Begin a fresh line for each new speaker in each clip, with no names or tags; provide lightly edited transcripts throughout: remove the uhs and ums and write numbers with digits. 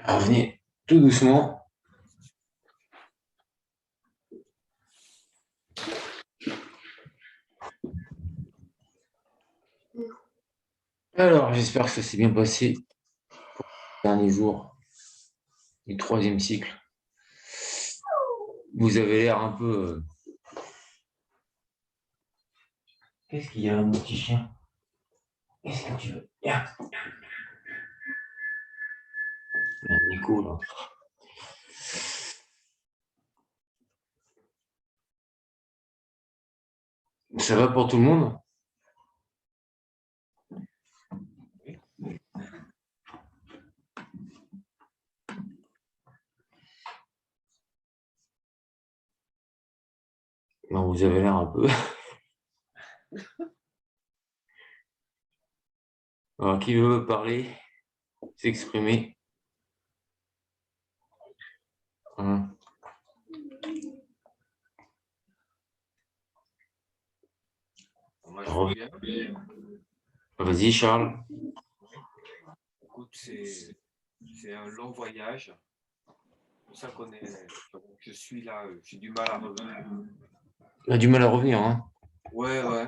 Revenez tout doucement. Alors, j'espère que ça s'est bien passé le dernier jour du troisième cycle. Vous avez l'air un peu... Qu'est-ce qu'il y a, mon petit chien? Qu'est-ce que tu veux? Viens. Il y a Nico, là. Ça va pour tout le monde? Non, vous avez l'air un peu... Alors, qui veut parler, s'exprimer? Hein.
Moi, je veux bien.
Vas-y, Charles.
Écoute, c'est un long voyage. C'est pour ça qu'on est. Je suis là, j'ai du mal à revenir.
On a du mal à revenir, hein?
Ouais, ouais.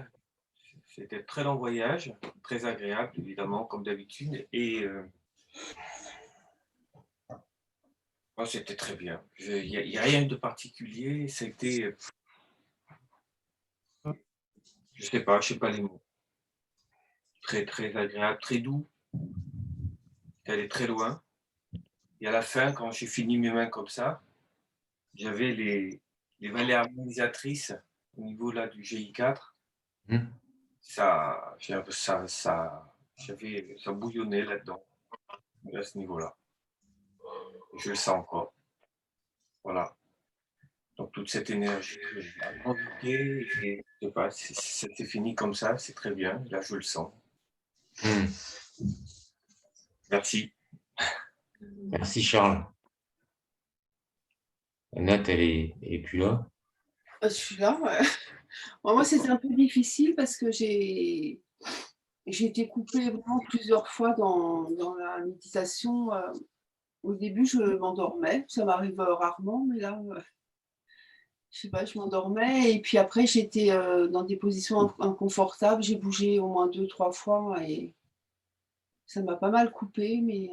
C'était un très long voyage, très agréable, évidemment, comme d'habitude. Et moi, c'était très bien. Il n'y a rien de particulier. C'était. Je sais pas les mots. Très, très agréable, très doux. J'étais allé très loin. Et à la fin, quand j'ai fini mes mains comme ça, j'avais les vallées harmonisatrices au niveau là du GI4.
Hum.
Ça bouillonnait là-dedans, à ce niveau-là. Je le sens encore. Voilà. Donc toute cette énergie a transité et je sais pas, c'est fini comme ça, c'est très bien. Là, je le sens.
Hum.
Merci.
Merci, Charles. Nat, elle est plus là.
Je suis là. Ouais. Moi, c'était un peu difficile parce que j'ai été coupée vraiment plusieurs fois dans la méditation. Au début, je m'endormais. Ça m'arrive rarement, mais là, je sais pas, je m'endormais. Et puis après, j'étais dans des positions inconfortables. J'ai bougé au moins 2, 3 fois et ça m'a pas mal coupée. Mais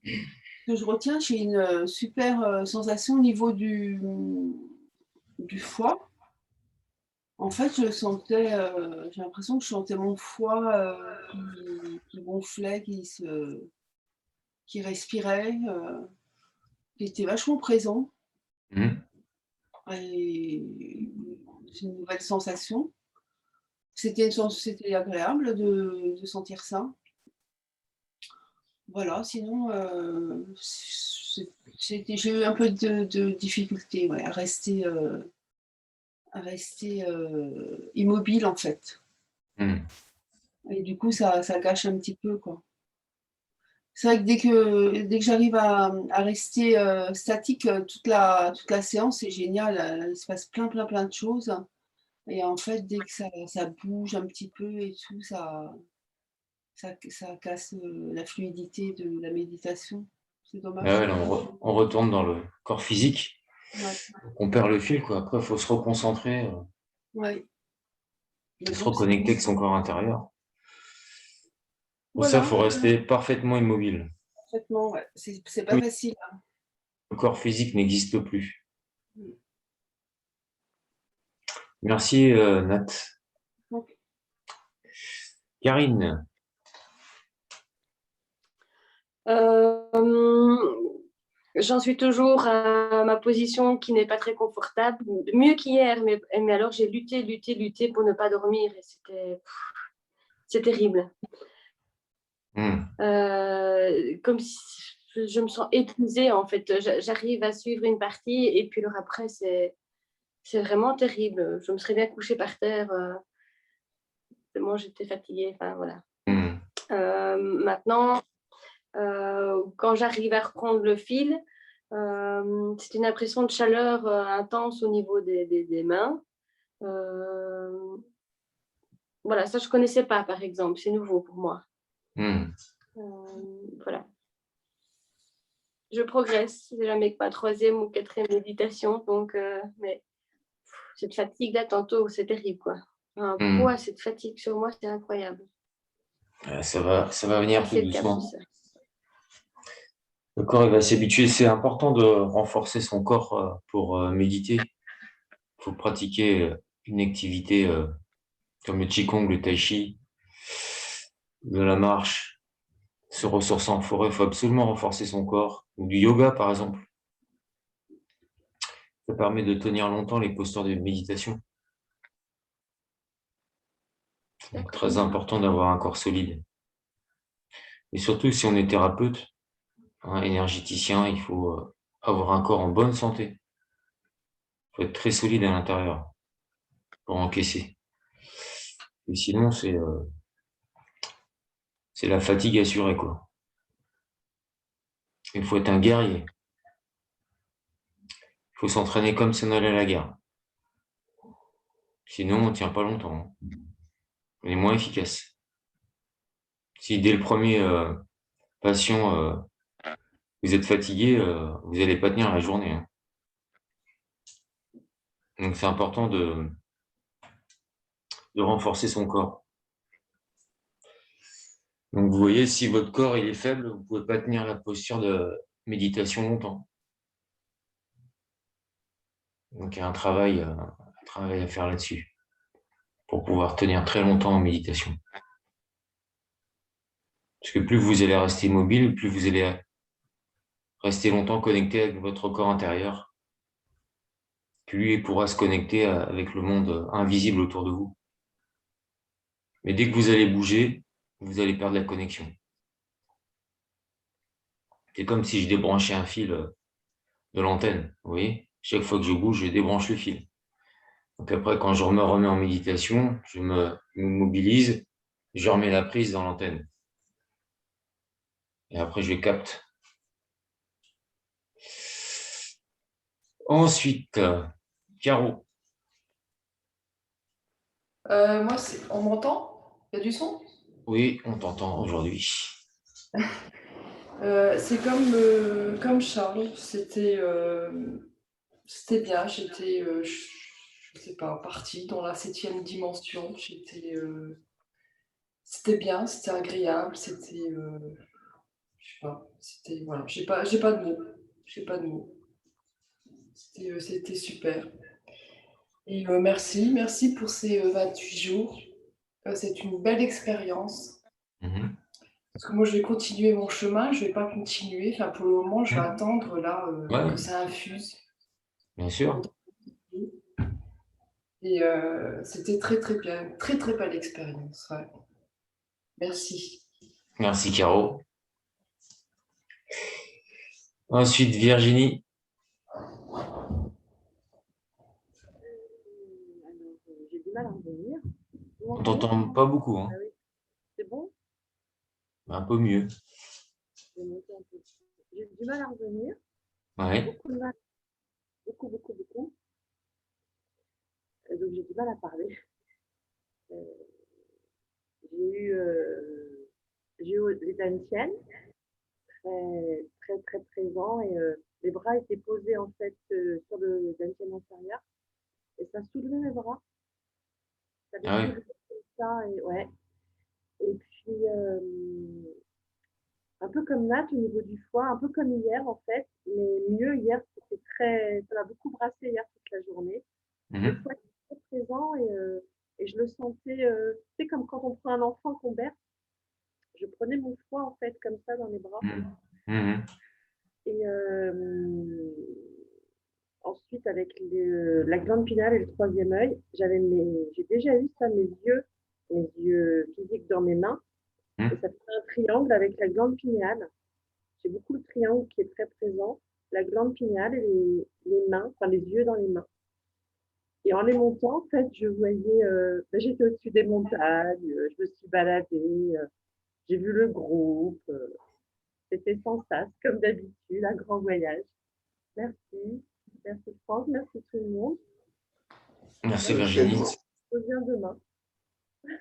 ce que je retiens, j'ai une super sensation au niveau du foie. En fait, je sentais, j'ai l'impression que je sentais mon foie qui gonflait, qui respirait, qui était vachement présent.
Hum.
Et c'est une nouvelle sensation. C'était agréable de sentir ça. Voilà, sinon, j'ai eu un peu de difficulté, ouais, à rester immobile en fait.
Hum.
Et du coup, ça gâche un petit peu, quoi. C'est vrai que dès que j'arrive à rester statique toute la séance, c'est génial. Il se passe plein de choses. Et en fait, dès que ça bouge un petit peu et tout, ça casse la fluidité de la méditation. C'est
Ah
dommage.
ouais, là, on retourne dans le corps physique.
Ouais,
On perd le fil, quoi. Après, il faut se reconcentrer,
ouais. Mais
se
bon,
reconnecter avec son corps intérieur. Pour ça, il
voilà,
faut rester parfaitement immobile.
parfaitement, ouais. C'est pas
Oui,
facile.
le corps physique n'existe plus.
Hein.
Merci, Nat.
Donc,
Karine,
J'en suis toujours à ma position qui n'est pas très confortable, mieux qu'hier, mais alors j'ai lutté pour ne pas dormir et c'est terrible. Comme si je me sens épuisée en fait. J'arrive à suivre une partie et puis alors après c'est vraiment terrible. Je me serais bien couchée par terre. Tellement j'étais fatiguée. Enfin voilà. Maintenant, quand j'arrive à reprendre le fil, c'est une impression de chaleur intense au niveau des mains. Voilà, ça je connaissais pas par exemple. C'est nouveau pour moi. Voilà. je progresse. C'est jamais que ma 3e ou 4e méditation. Donc, mais cette fatigue-là, tantôt, c'est terrible, quoi. Un poids, cette fatigue sur moi, c'est incroyable.
Ça va venir tout
C'est le cas,
doucement.
tout ça.
Le corps, il va s'habituer. C'est important de renforcer son corps pour méditer. Il faut pratiquer une activité comme le Qigong, le Tai Chi, de la marche, se ressourcer en forêt. Il faut absolument renforcer son corps. Ou du yoga, par exemple. Ça permet de tenir longtemps les postures de méditation. Donc, très important d'avoir un corps solide. Et surtout, si on est thérapeute, énergéticien, il faut avoir un corps en bonne santé. Il faut être très solide à l'intérieur pour encaisser. Et sinon, c'est la fatigue assurée, quoi. Il faut être un guerrier. Il faut s'entraîner comme si on allait à la guerre. Sinon, on ne tient pas longtemps. On est moins efficace. Si dès le premier patient, vous êtes fatigué, vous n'allez pas tenir la journée. Donc, c'est important de renforcer son corps. Donc, vous voyez, si votre corps il est faible, vous ne pouvez pas tenir la posture de méditation longtemps. Donc, il y a un travail à faire là-dessus pour pouvoir tenir très longtemps en méditation. Parce que plus vous allez rester mobile, plus vous allez rester longtemps connecté avec votre corps intérieur, plus il pourra se connecter avec le monde invisible autour de vous. Mais dès que vous allez bouger, vous allez perdre la connexion. C'est comme si je débranchais un fil de l'antenne, vous voyez ? Chaque fois que je bouge, je débranche le fil. Donc après, quand je me remets en méditation, je me mobilise, je remets la prise dans l'antenne. Et après, je capte. Ensuite, Caro.
Moi, on m'entend? Il y a du son?
Oui, on t'entend aujourd'hui.
C'est comme Charles, c'était bien, j'étais, je sais pas, partie dans la 7e dimension, c'était bien, c'était agréable, je sais pas, voilà, j'ai pas de mots, c'était super. Et merci pour ces 28 jours, c'est une belle expérience.
Mhm.
Parce que moi, je vais continuer mon chemin, je ne vais pas continuer. Enfin, pour le moment, je vais attendre là
Ouais,
que ça infuse.
bien sûr.
Et c'était très, très bien. Très, très belle expérience. Ouais. Merci.
Merci, Caro. Ensuite, Virginie.
J'ai du mal à revenir.
On t'entend pas beaucoup, hein.
Ah oui, c'est bon?
Un peu mieux.
Je vais monter un peu. J'ai du mal à revenir.
Ouais.
Beaucoup de mal. Beaucoup, beaucoup, beaucoup. Donc j'ai du mal à parler. Euh, j'ai eu les Dantiennes, très, très, très présents. Et mes bras étaient posés en fait sur le Dantienne inférieur. Et ça soulevait mes bras. Ça les
Ah oui.
soulevait comme ça. Et, ouais. Et puis, un peu comme Nat au niveau du foie, un peu comme hier en fait, mais mieux hier, ça m'a beaucoup brassé hier toute la journée. Le
Mhm.
foie était très présent et je le sentais, c'est comme quand on prend un enfant qu'on berce, je prenais mon foie en fait comme ça dans les bras.
Mhm. Mhm.
Et ensuite avec la glande pinale et le 3e œil, j'ai déjà eu ça, mes yeux physiques dans mes mains, et ça fait un triangle avec la glande pinéale. J'ai beaucoup le triangle qui est très présent, la glande pinéale et les mains, enfin les yeux dans les mains. Et en les montant, en fait, je voyais, j'étais au-dessus des montagnes, je me suis baladée, j'ai vu le groupe, c'était sans sas, comme d'habitude, un grand voyage. Merci, merci Franck, merci tout le monde.
Merci,
Merci,
Virginie.
je reviens demain.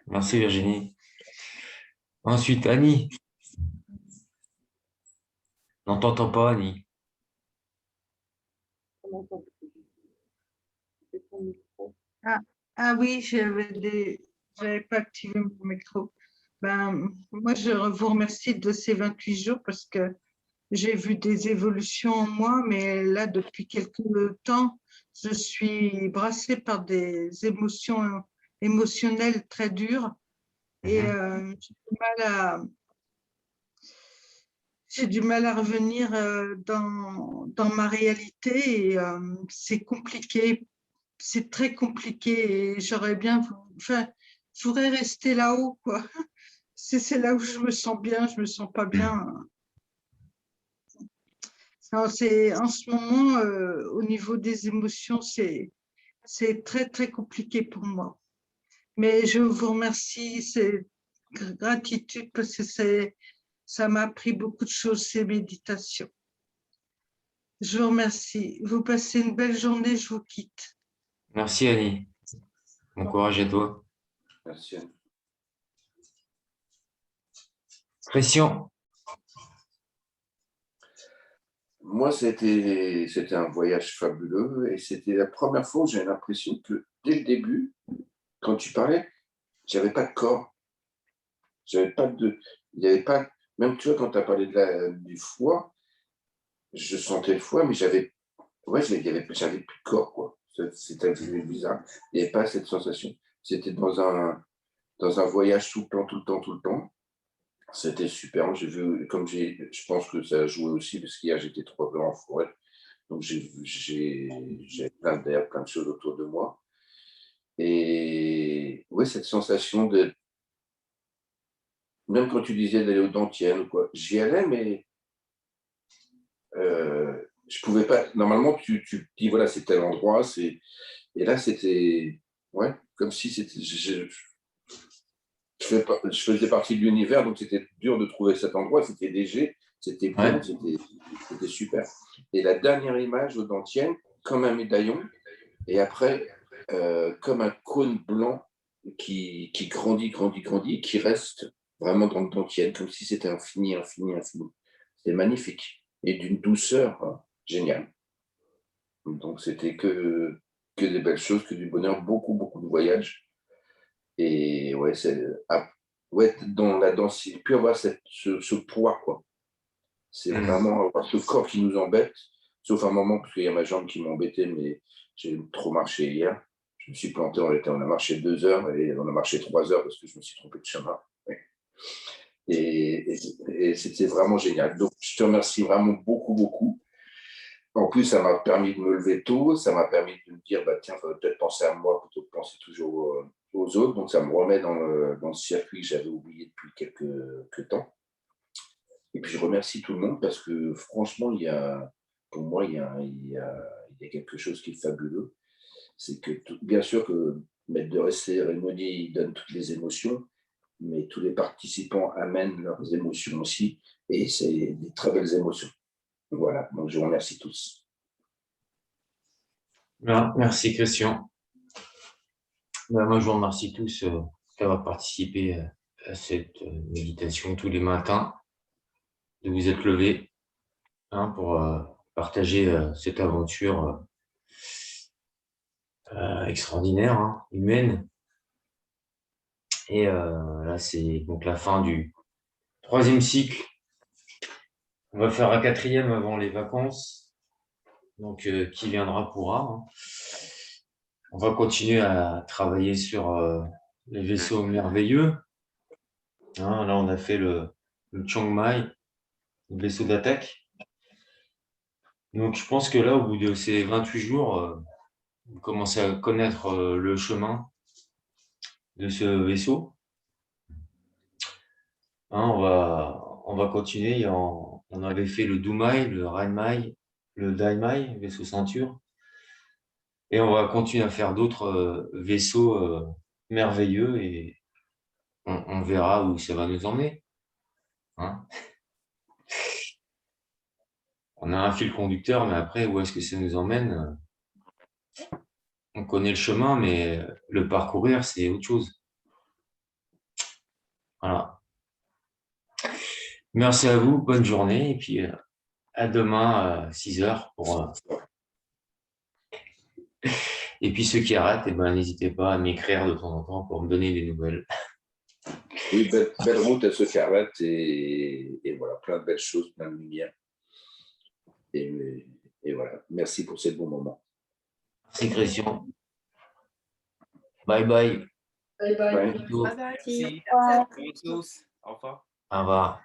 Merci, Virginie. Ensuite, Annie. On t'entend pas, Annie.
On n'entend plus. C'est ton micro.
Ah oui, j'avais pas activé mon micro. Moi, je vous remercie de ces 28 jours parce que j'ai vu des évolutions en moi, mais là, depuis quelques temps, je suis brassée par des émotions émotionnelles très dures et j'ai du mal à revenir dans ma réalité et c'est compliqué, c'est très compliqué et j'aurais bien, enfin, je voudrais rester là-haut, quoi. C'est là où je me sens bien, je me sens pas bien. Non, en ce moment, au niveau des émotions, c'est très, très compliqué pour moi. Mais je vous remercie, c'est gratitude parce que ça m'a appris beaucoup de choses, ces méditations. Je vous remercie. Vous passez une belle journée, je vous quitte.
Merci, Annie. Bon courage à toi.
Merci.
Christian.
Moi, c'était un voyage fabuleux et c'était la première fois où j'ai l'impression que dès le début, quand tu parlais, j'avais pas de corps. J'avais pas de. Il y avait pas. Même tu vois, quand tu as parlé du foie, je sentais le foie, mais j'avais plus de corps, quoi. C'était bizarre. Il n'y avait pas cette sensation. C'était dans un voyage tout le temps, tout le temps, tout le temps. C'était super. J'ai vu, je pense que ça a joué aussi, parce qu'hier, j'étais 3 heures en forêt. Donc, j'ai plein d'air, plein de choses autour de moi. Et ouais, cette sensation de. Même quand tu disais d'aller au dentier, quoi, j'y allais, mais je pouvais pas. Normalement, tu dis, voilà, c'est tel endroit. Et là, c'était. Ouais, comme si c'était. Je faisais partie de l'univers, donc c'était dur de trouver cet endroit. C'était léger, c'était bon,
Ouais.
c'était super. Et la dernière image au dentier, comme un médaillon, et après, comme un cône blanc qui grandit, grandit, grandit, qui reste vraiment dans le dentier, comme si c'était infini, infini, infini. C'était magnifique et d'une douceur géniale. Donc, c'était que des belles choses, que du bonheur, beaucoup, beaucoup de voyages. Et ouais, ouais, dans la densité, puis avoir ce poids, quoi. C'est vraiment avoir ce corps qui nous embête, sauf un moment, parce qu'il y a ma jambe qui m'embêtait, mais j'ai trop marché hier. Je me suis planté, on a marché 2 heures et on a marché 3 heures parce que je me suis trompé de chemin. Ouais. Et c'était vraiment génial. Donc, je te remercie vraiment beaucoup, beaucoup. En plus, ça m'a permis de me lever tôt, ça m'a permis de me dire, bah, tiens, il faudrait peut-être penser à moi plutôt que penser toujours aux autres. Donc, ça me remet dans le circuit que j'avais oublié depuis quelques temps. Et puis, je remercie tout le monde parce que franchement, pour moi, il y a quelque chose qui est fabuleux. C'est que, bien sûr, que maître de cérémonie, il donne toutes les émotions, mais tous les participants amènent leurs émotions aussi. Et c'est des très belles émotions. Voilà, donc je vous remercie tous.
Merci, Christian. Moi, je vous remercie tous d'avoir participé à cette méditation tous les matins, de vous être levés pour partager cette aventure extraordinaire, humaine. Et là, c'est donc la fin du 3e cycle. On va faire un 4e avant les vacances. Donc, qui viendra pourra. On va continuer à travailler sur les vaisseaux merveilleux. Là, on a fait le Chiang Mai, le vaisseau d'attaque. Donc, je pense que là, au bout de ces 28 jours, vous commencez à connaître le chemin de ce vaisseau. On va continuer. On avait fait le Dumai, le Ranmai, le Daimai, vaisseau ceinture. Et on va continuer à faire d'autres vaisseaux merveilleux et on verra où ça va nous emmener. On a un fil conducteur, mais après, où est-ce que ça nous emmène? On connaît le chemin, mais le parcourir, c'est autre chose. Voilà. Merci à vous, bonne journée, et puis à demain à 6 heures. Et puis ceux qui arrêtent, eh ben, n'hésitez pas à m'écrire de temps en temps pour me donner des nouvelles.
Oui, belle route à ceux qui arrêtent et voilà, plein de belles choses, plein de lumière. Et voilà, merci pour ces bons moments.
Merci Christian. Bye bye.
Bye bye.
Ouais.
Bye bye.
Merci.
Merci à
Bonjour à tous. Au revoir.
Au revoir.